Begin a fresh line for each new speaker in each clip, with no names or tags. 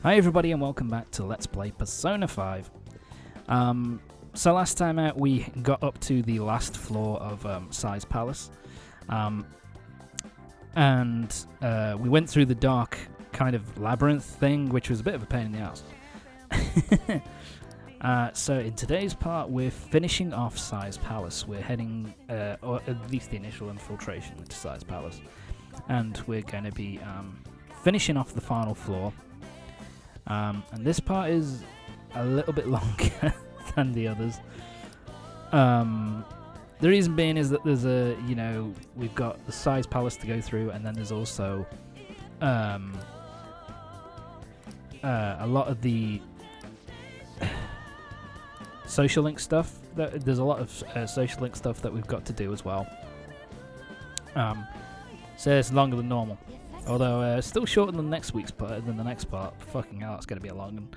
Hi everybody and welcome back to Let's Play Persona 5. So last time out we got up to the last floor of Sai's Palace. And we went through the dark kind of labyrinth thing, which was a bit of a pain in the ass. So in today's part we're finishing off Sai's Palace. We're heading, or at least the initial infiltration into Sai's Palace. And we're going to be finishing off the final floor. And this part is a little bit longer than the others. The reason being is that there's we've got the Sai's Palace to go through, and then there's also a lot of the social link stuff. There's a lot of social link stuff that we've got to do as well. So it's longer than normal. Although still shorter than the next week's part. Fucking hell, it's going to be a long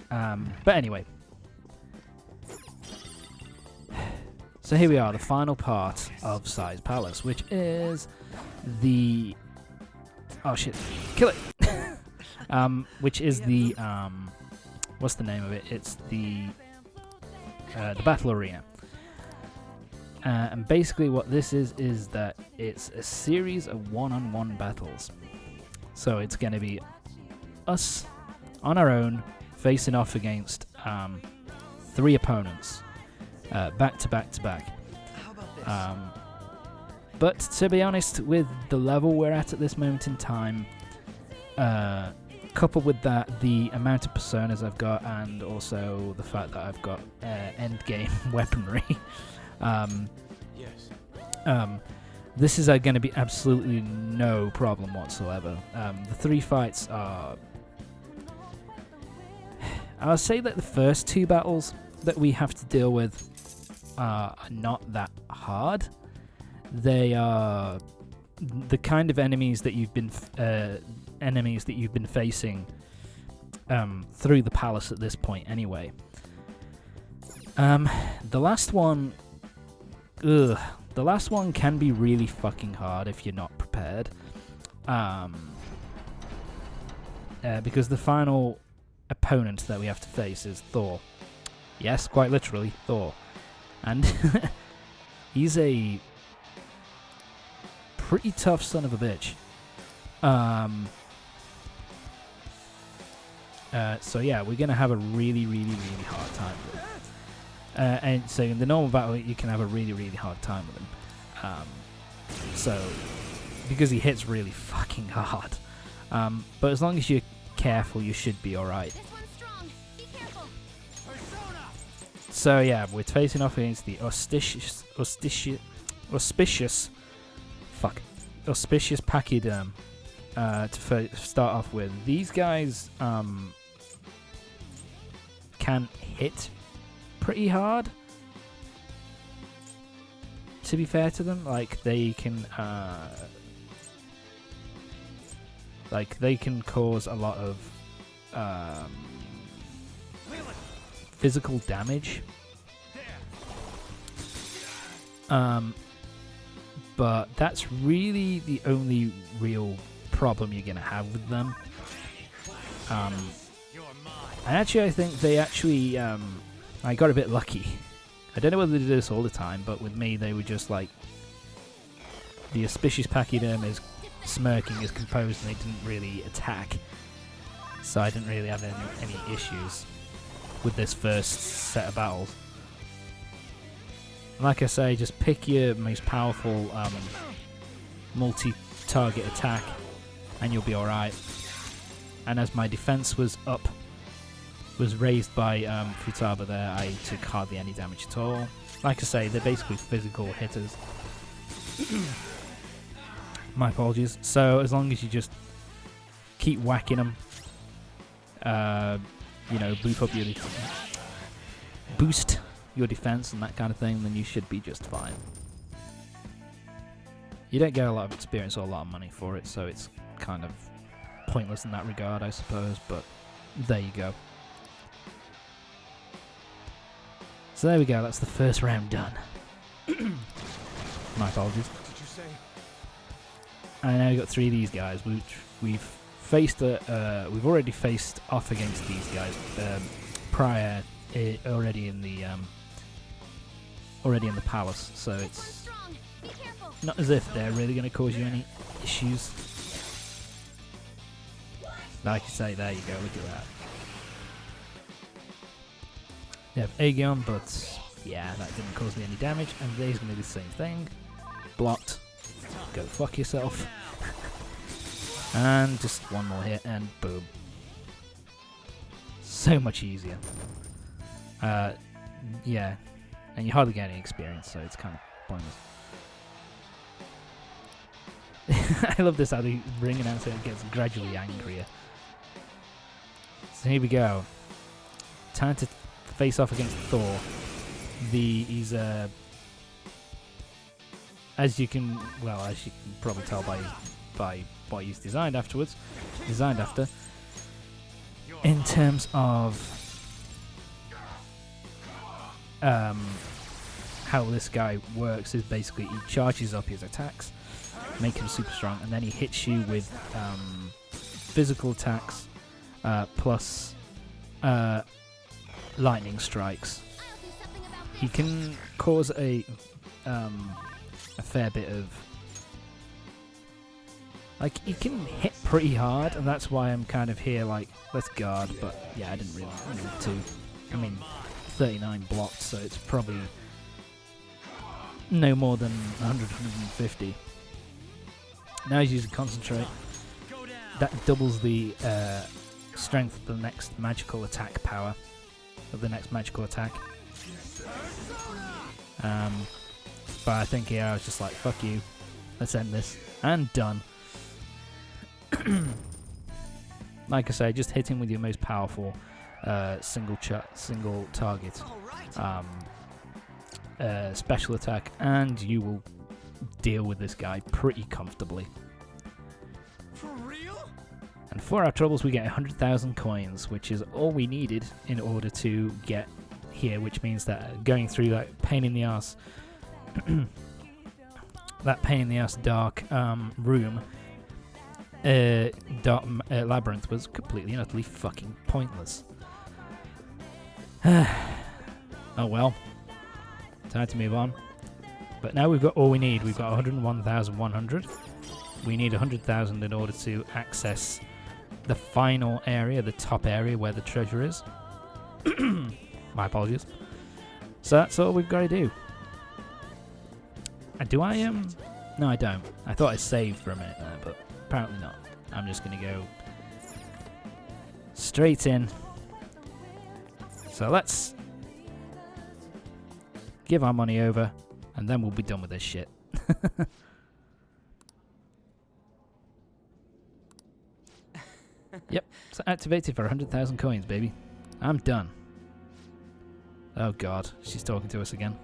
one. But anyway. So here we are, the final part of Sai's Palace, which is the... Oh shit, kill it! Which is the... what's the name of it? It's the battle arena. And basically what this is that it's a series of one-on-one battles. So it's going to be us on our own facing off against 3 opponents back to back to back. But to be honest, with the level we're at this moment in time, coupled with that, the amount of personas I've got, and also the fact that I've got endgame weaponry, this is going to be absolutely no problem whatsoever. The 3 fights are... I'll say that the first 2 battles that we have to deal with are not that hard. They are the kind of enemies that you've been facing through the palace at this point anyway. The last one can be really fucking hard if you're not prepared. Because the final opponent that we have to face is Thor. Yes, quite literally, Thor. And he's a pretty tough son of a bitch. So yeah, we're going to have a really, really, really hard time with him. And so in the normal battle, you can have a really, really hard time with him. So, because he hits really fucking hard. But as long as you're careful, you should be alright. So yeah, we're facing off against the auspicious pachyderm to start off with. These guys can hit pretty hard, to be fair to them. They can cause a lot of physical damage, but that's really the only real problem you're gonna have with them. And actually I think they I got a bit lucky. I don't know whether they do this all the time, but with me they were just like, the auspicious pachyderm is smirking, is composed, and they didn't really attack. So I didn't really have any issues with this first set of battles. Like I say, just pick your most powerful multi-target attack and you'll be alright. And as my defense was raised by Futaba there, I took hardly any damage at all. Like I say, they're basically physical hitters. My apologies. So as long as you just keep whacking them, boost your defense and that kind of thing, then you should be just fine. You don't get a lot of experience or a lot of money for it, so it's kind of pointless in that regard, I suppose, but there you go. So there we go, that's the first round done. My apologies. And now we've got 3 of these guys, which we've we've already faced off against these guys prior, already in the palace, so it's not as if they're really going to cause you any issues. Like you say, there you go, look at that. They have Aegon, but yeah, that didn't cause me any damage, and they's going to do the same thing. Blocked. Go fuck yourself. And just one more hit, and boom. So much easier. Yeah, and you hardly get any experience, so it's kind of pointless. I love this how the ring announcer gets gradually angrier. So here we go. Time to face off against Thor. He's as you can probably tell by what he's designed after. In terms of how this guy works is basically he charges up his attacks, make him super strong, and then he hits you with physical attacks plus lightning strikes. He can cause a fair bit of, like, he can hit pretty hard, and that's why I'm kind of here like, let's guard, but yeah, I didn't really need to. I mean, 39 blocked, so it's probably no more than 100, 150. Now he's using concentrate. That doubles the strength of the next magical attack power of the next magical attack. But I think here I was just like, fuck you, let's end this, and done. Like I say, just hit him with your most powerful single target special attack, and you will deal with this guy pretty comfortably.
For real?
And for our troubles, we get 100,000 coins, which is all we needed in order to get here, which means that going through that pain in the ass dark room, labyrinth was completely and utterly fucking pointless. Oh well, time to move on. But now we've got all we need. We've got 101,100. We need 100,000 in order to access the final area, the top area where the treasure is. My apologies. So that's all we've got to do. Do I No, I don't. I thought I saved for a minute there, but apparently not. I'm just going to go straight in. So let's give our money over, and then we'll be done with this shit. Yep, so activated for 100,000 coins, baby. I'm done. Oh god, she's talking to us again.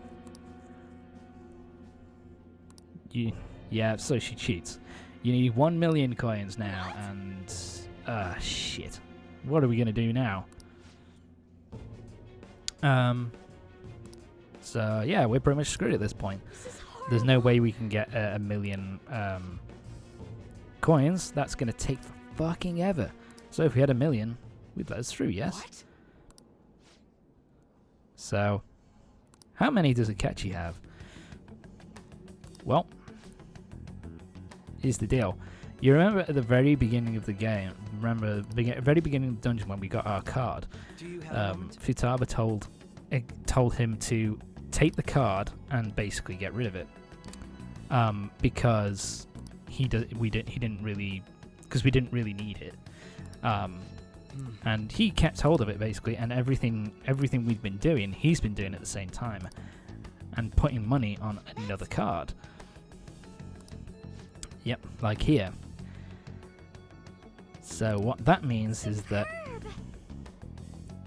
Yeah, so she cheats. You need 1 million coins now, and shit. What are we gonna do now? So yeah, we're pretty much screwed at this point. There's no way we can get a million coins. That's gonna take fucking ever. So if we had 1 million, we'd let us through, yes? What? So, how many does Akechi have? Well, here's the deal. You remember at the very beginning of the game, very beginning of the dungeon when we got our card, Futaba told him to take the card and basically get rid of it, because we didn't really need it, and he kept hold of it basically, and everything we've been doing, he's been doing at the same time, and putting money on another card. Yep, like here. So what that means is that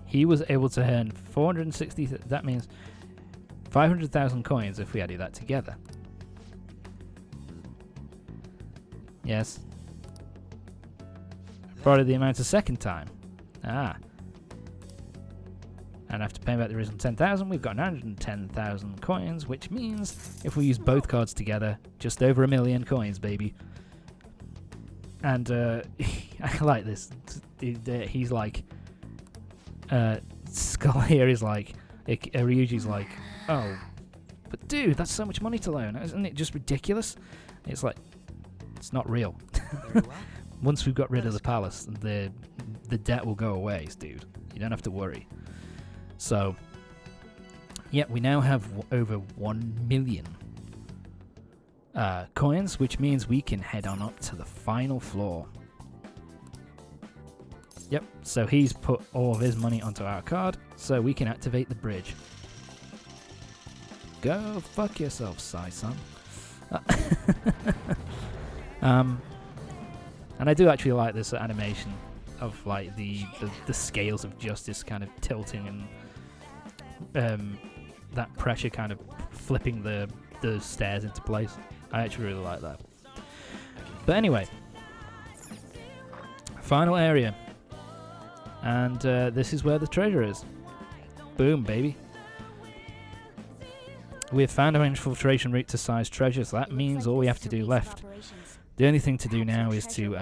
he was able to earn 460. That means 500,000 coins if we added that together. Yes. Probably the amount a second time. And after paying back the original 10,000, we've got 910,000 coins, which means if we use both cards together, just over 1 million coins, baby. And I like this. He's like, Skull here is like, Ryuji's like, oh, but dude, that's so much money to loan. Isn't it just ridiculous? It's like, it's not real.
Very well.
Once we've got rid of the palace, the debt will go away, dude. You don't have to worry. So, yeah, we now have over 1 million coins, which means we can head on up to the final floor. Yep, so he's put all of his money onto our card, so we can activate the bridge. Go fuck yourself, Sai-san. And I do actually like this animation of like the scales of justice kind of tilting and that pressure kind of flipping the stairs into place. I actually really like that. But anyway, final area. And this is where the treasure is. Boom, baby. We have found our infiltration route to Sai's treasure, so that means all we have to do left. The only thing to do now is to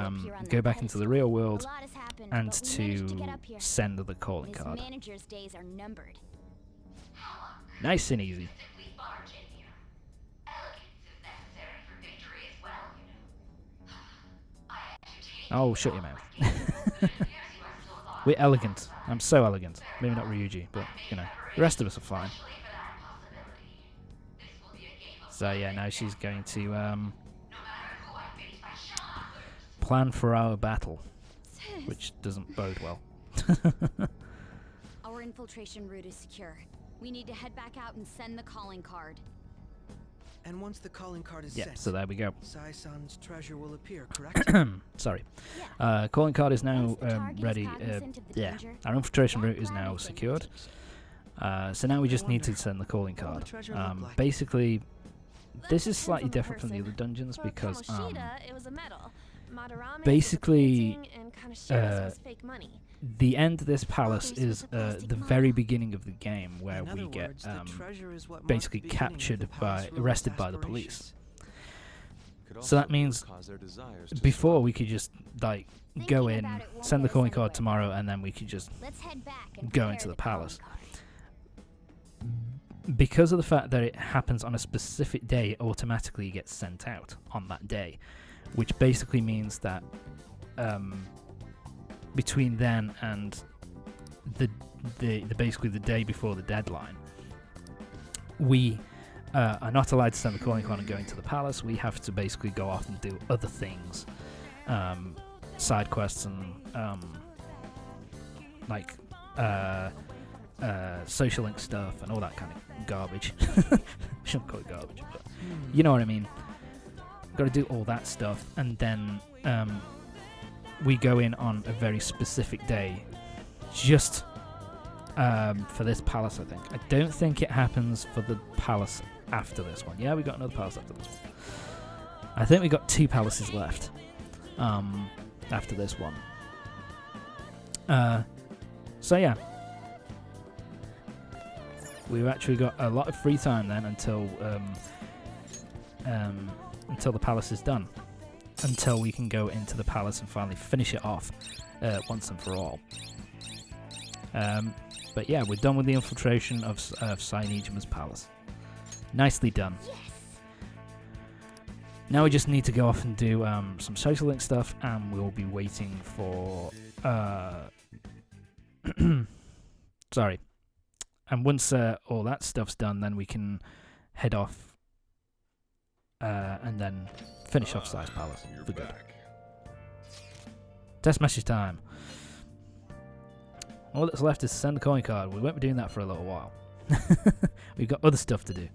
go back into the real world and to send the calling card. Nice and easy. Oh, shut your mouth. We're elegant. I'm so elegant. Maybe not Ryuji, but, you know, the rest of us are fine. So, yeah, now she's going to plan for our battle, which doesn't bode well.
Our infiltration route is secure. We need to head back out and send the calling card.
And once the calling card is
Yeah,
sent,
so there we go.
Sai-san's treasure will appear, correct?
Sorry.
Yeah.
Calling card is now
Once the target is
ready.
cognizant of the
Yeah,
danger,
our infiltration
that
route is
plan
now
has been
secured.
executed.
So now we
I
just need to
wonder,
send the calling
what will
card.
the treasure look like?
Basically, this is
Depends
slightly
on the
different from the
person.
other dungeons
For
because
Kamoshida, it was a medal. Madarame
basically,
was a painting, and Kaneshira's was fake money.
the end of this palace
This was
is
a plastic
the
model.
very beginning of the game where
In
we
other
get
words, the treasure is what marked
basically
the beginning of
captured
the palace ruler's
arrested by the police.
aspirations.
So that means before we could just like go
Thinking
in,
about it won't
send the
get us
calling card
anywhere.
tomorrow, and then we could just
Let's head back and
go
prepare
into the
calling
palace.
card.
Because of the fact that it happens on a specific day, it automatically gets sent out on that day, which basically means that between then and the basically the day before the deadline, we are not allowed to send the calling card and go into the palace. We have to basically go off and do other things, side quests and like social link stuff and all that kind of garbage. Shouldn't call it garbage, but you know what I mean. Got to do all that stuff, and then we go in on a very specific day, just for this palace. I think. I don't think it happens for the palace after this one. Yeah, we got another palace after this one. I think we got 2 palaces left after this one. So yeah. We've actually got a lot of free time then until the palace is done. Until we can go into the palace and finally finish it off once and for all. But yeah, we're done with the infiltration of Sai Nijima's palace. Nicely done.
Yes.
Now we just need to go off and do some social link stuff, and we'll be waiting for... Sorry. And once all that stuff's done, then we can head off and then finish off Sai's palace for good. Test message time. All that's left is send the calling card. We won't be doing that for a little while. We've got other stuff to do.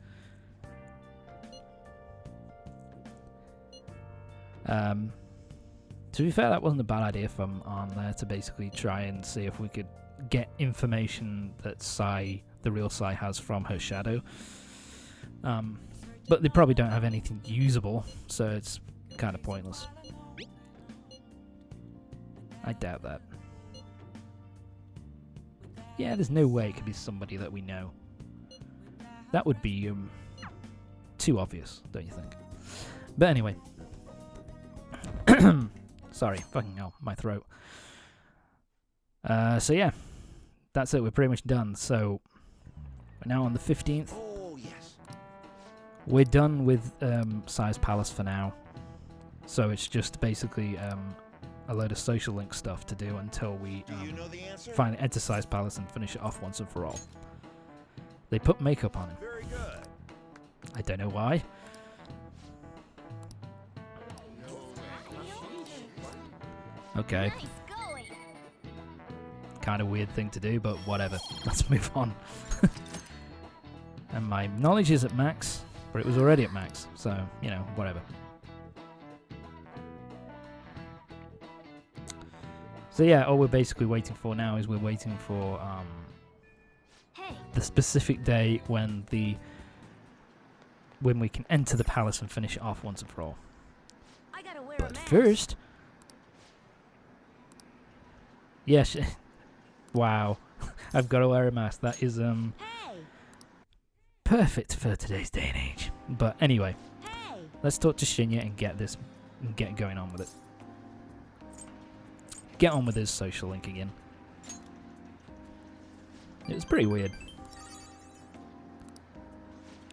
To be fair, that wasn't a bad idea from on there to basically try and see if we could get information that Sai, the real Sai, has from her shadow. But they probably don't have anything usable, so it's kind of pointless. I doubt that. Yeah, there's no way it could be somebody that we know. That would be too obvious, don't you think? But anyway. Sorry, fucking hell, my throat. So yeah, that's it. We're pretty much done. So we're now on the 15th.
Oh, yes.
We're done with Size Palace for now. So it's just basically a load of social link stuff to do until we
Do you know the answer?
finally enter Size Palace and finish it off once and for all. They put makeup on him.
Very good.
I don't know why. Okay.
Nice going.
Kind of weird thing to do, but whatever. Let's move on. And my knowledge is at max, but it was already at max, so, you know, whatever. So yeah, all we're basically waiting for now is we're waiting for
Hey,
the specific day when we can enter the palace and finish it off once and for all.
I gotta wear a
But
mask.
first, yes, wow, I've got to wear a mask. That is
Hey,
perfect for today's day and age. But anyway,
hey.
let's talk to Shinya and get going on with it. Get on with his social link again. It was pretty weird.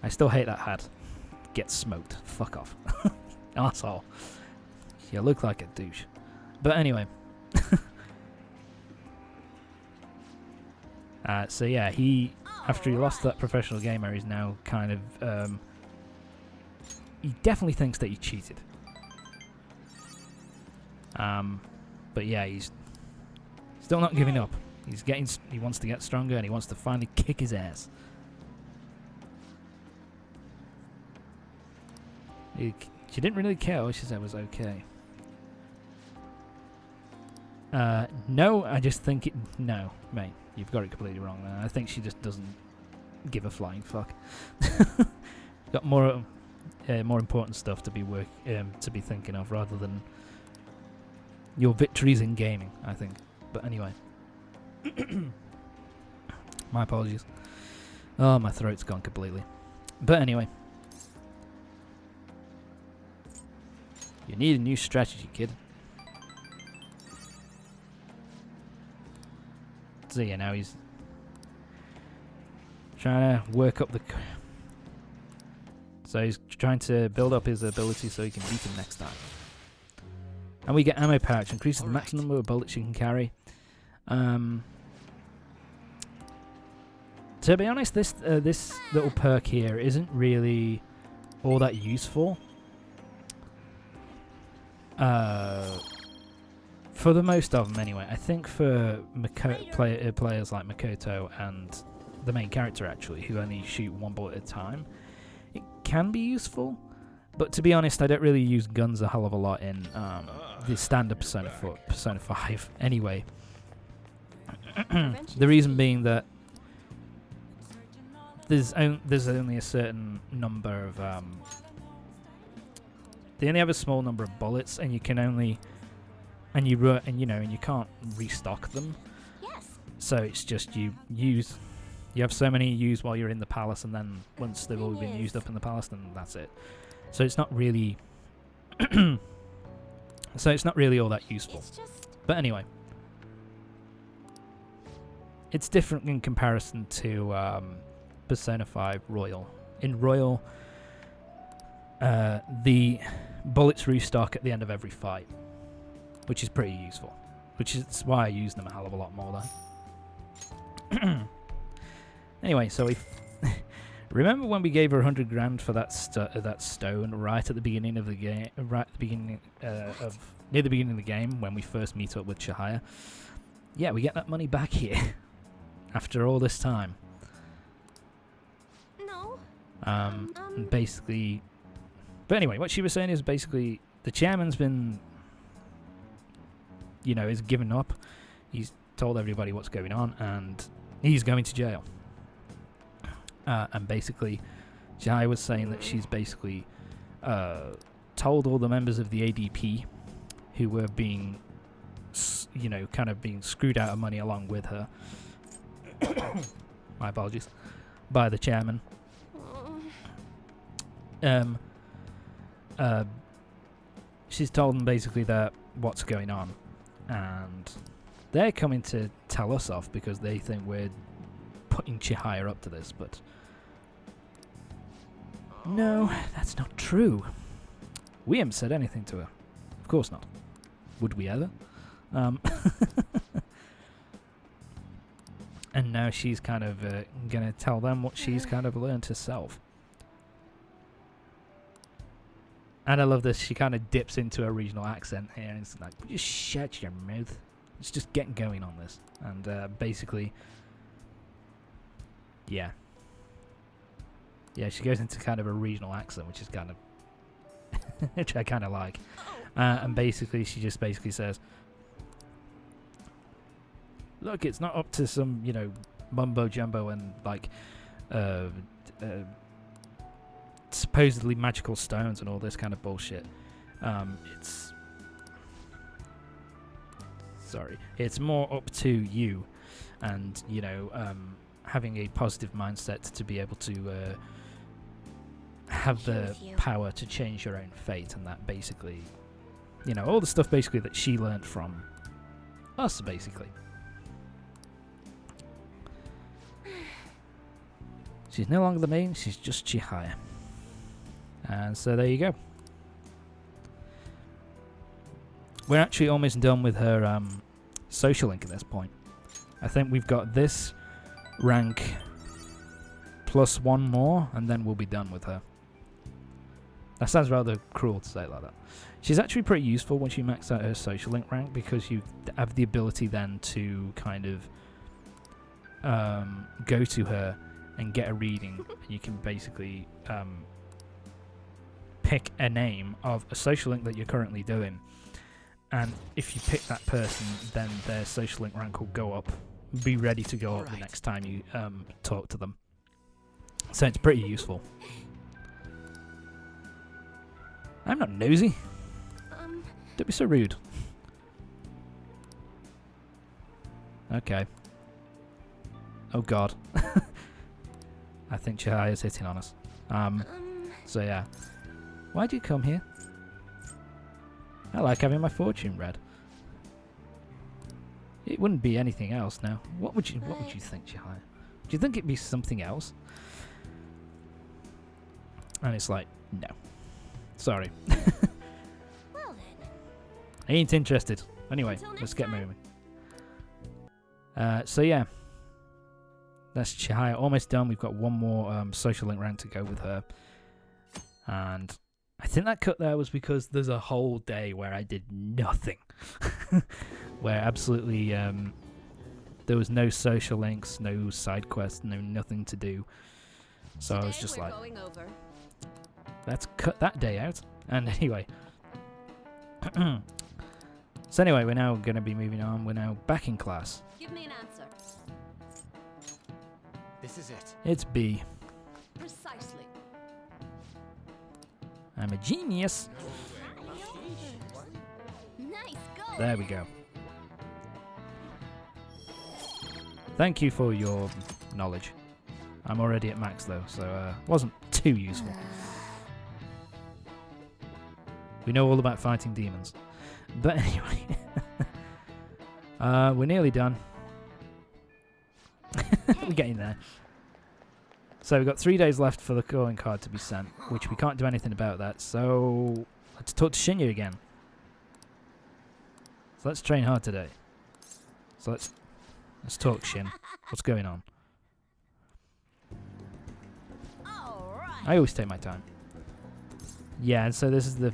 I still hate that hat. Get smoked. Fuck off. Arsehole. You look like a douche. But anyway. So yeah, after he lost that professional gamer, he's now kind of he definitely thinks that he cheated. But yeah, he's still not giving up. He wants to get stronger and he wants to finally kick his ass. She didn't really care. All she said was okay. No, I just think it... No, mate, you've got it completely wrong there. I think she just doesn't give a flying fuck. Got more important stuff to be thinking of rather than your victories in gaming, I think. But anyway. My apologies. Oh, my throat's gone completely. But anyway. You need a new strategy, kid. So yeah, now he's trying to work up the... So he's trying to build up his ability so he can beat him next time. And we get ammo pouch, increases the maximum number of bullets you can carry. To be honest, this little perk here isn't really all that useful. For the most of them, anyway. I think for players like Makoto and the main character, actually, who only shoot one bullet at a time, it can be useful. But to be honest, I don't really use guns a hell of a lot in the standard Persona 5 anyway. The reason being that there's only a certain number of... they only have a small number of bullets, and you can only... And you can't restock them.
Yes.
So it's just you have so many used while you're in the palace, and then once they've all been used up in the palace, then that's it. So it's not really all that useful.
It's just...
But anyway, it's different in comparison to Persona 5 Royal. In Royal, the bullets restock at the end of every fight, which is pretty useful. Which is why I use them a hell of a lot more then. Anyway, so remember when we gave her 100 grand for that stone right at the beginning of the game, near the beginning of the game when we first meet up with Chihaya? Yeah, we get that money back here after all this time.
No.
Basically, but anyway, what she was saying is basically the chairman's been, is given up. He's told everybody what's going on, and he's going to jail. And basically, Jai was saying that she's basically told all the members of the ADP who were being, kind of being screwed out of money along with her. My apologies. By the chairman. She's told them basically that what's going on, and they're coming to tell us off because they think we're putting Chihaya up to this, but no, that's not true. We haven't said anything to her. Of course not. Would we ever? And now she's kind of going to tell them what she's kind of learned herself. And I love this. She kind of dips into a regional accent here, and it's like, just shut your mouth. It's just getting going on this. And basically, yeah. Yeah, she goes into kind of a regional accent, which is kind of, which I kind of like. And basically, she just basically says, look, it's not up to some, you know, mumbo jumbo and like supposedly magical stones and all this kind of bullshit. It's more up to you, and you know, having a positive mindset to be able to have the power to change your own fate, and that basically, you know, all the stuff basically that she learned from us, basically. She's no longer the main, she's just Chihaya. And so there you go. We're actually almost done with her social link at this point. I think we've got this rank plus one more, and then we'll be done with her. That sounds rather cruel to say it like that. She's actually pretty useful once you max out her social link rank, because you have the ability then to kind of go to her and get a reading, and you can basically pick a name of a social link that you're currently doing, and if you pick that person, then their social link rank will go up, be ready to go up the next time you talk to them. So it's pretty useful. I'm not nosy. Don't be so rude. Okay. Oh god. I think Chihaya's hitting on us. So yeah. Why'd you come here? I like having my fortune read. It wouldn't be anything else now. What would you think, Chihaya? Do you think it'd be something else? And it's like, no. Sorry.
Well then.
I ain't interested. Anyway,
Until
let's
next
get
time.
moving. So yeah. That's Chihaya almost done. We've got one more social link round to go with her. And I think that cut there was because there's a whole day where I did nothing. Where absolutely there was no social links, no side quests, no nothing to do. So I was just like, let's cut that day out. And anyway. So anyway, we're now going to be moving on. We're now back in class.
Give me an answer.
This is it.
It's B.
Precisely.
I'm a genius.
Nice go.
There we go. Thank you for your knowledge. I'm already at max though, so wasn't too useful. We know all about fighting demons. But anyway. We're nearly done. We're getting there. So we've got 3 days left for the calling card to be sent, which we can't do anything about that. So let's talk to Shinya again. So let's train hard today. So let's talk, Shin. What's going on? I always take my time. Yeah, and so this is the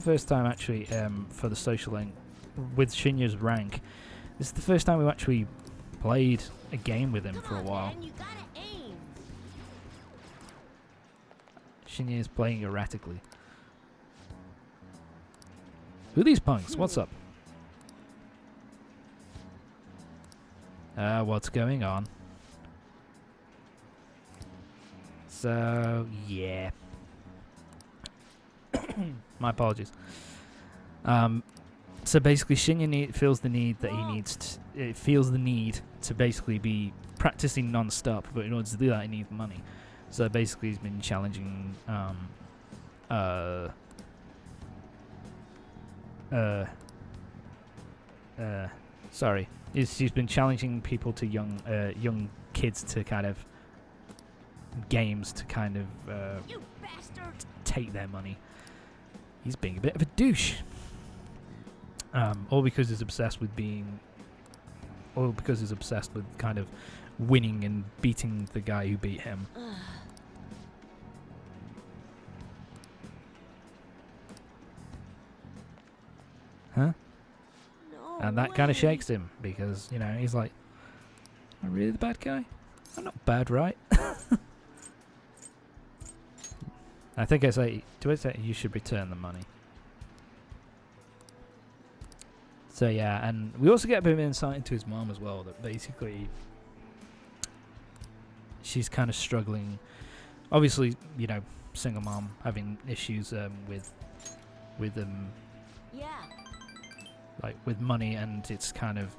first time actually for the social link with Shinya's rank. This is the first time we've actually played a game with him for a while. Shinya is playing erratically. Who are these punks? What's up? What's going on? So, yeah. My apologies. So basically, Shinya feels the need that he needs to basically be practicing non-stop, but in order to do that, he needs money. So basically, he's been challenging sorry, she's been challenging people to young kids to kind of games to kind of
You bastard!
take their money. He's being a bit of a douche. All because he's obsessed with kind of winning and beating the guy who beat him. Huh?
No
And that kind
way.
of shakes him because, you know, he's like, am I really the bad guy? I'm not bad, right? I think I say you should return the money. So yeah, and we also get a bit of insight into his mom as well, that basically she's kind of struggling. Obviously, you know, single mom having issues with
Yeah.
like with money, and it's kind of,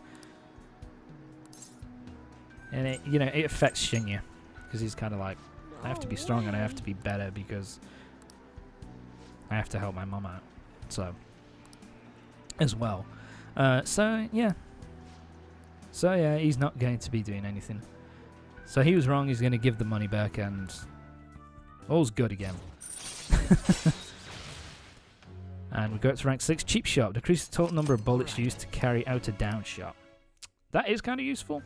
and it, you know, it affects Shinya because he's kind of like, I have to be strong and I have to be better because I have to help my mum out. So, as well. So yeah, he's not going to be doing anything. So he was wrong. He's going to give the money back, and all's good again. And we go up to rank 6, cheap shot. Decrease the total number of bullets used to carry out a down shot. That is kind of useful,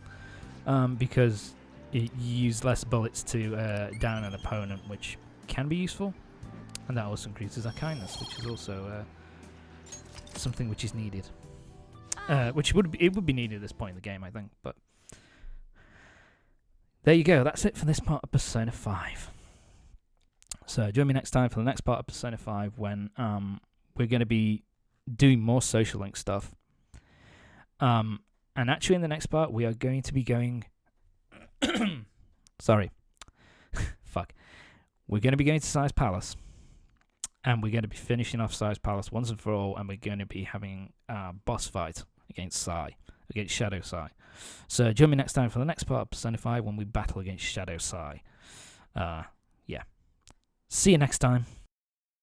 because you use less bullets to down an opponent, which can be useful. And that also increases our kindness, which is also something which is needed. Which would be needed at this point in the game, I think. But there you go. That's it for this part of Persona 5. So join me next time for the next part of Persona 5 when we're going to be doing more social link stuff. And actually in the next part we are going to be going... Sorry. Fuck. We're going to be going to Sai's Palace. And we're going to be finishing off Sai's Palace once and for all, and we're going to be having a boss fight against Shadow Sai. So join me next time for the next part of Persona 5 when we battle against Shadow Sai. Yeah. See you next time.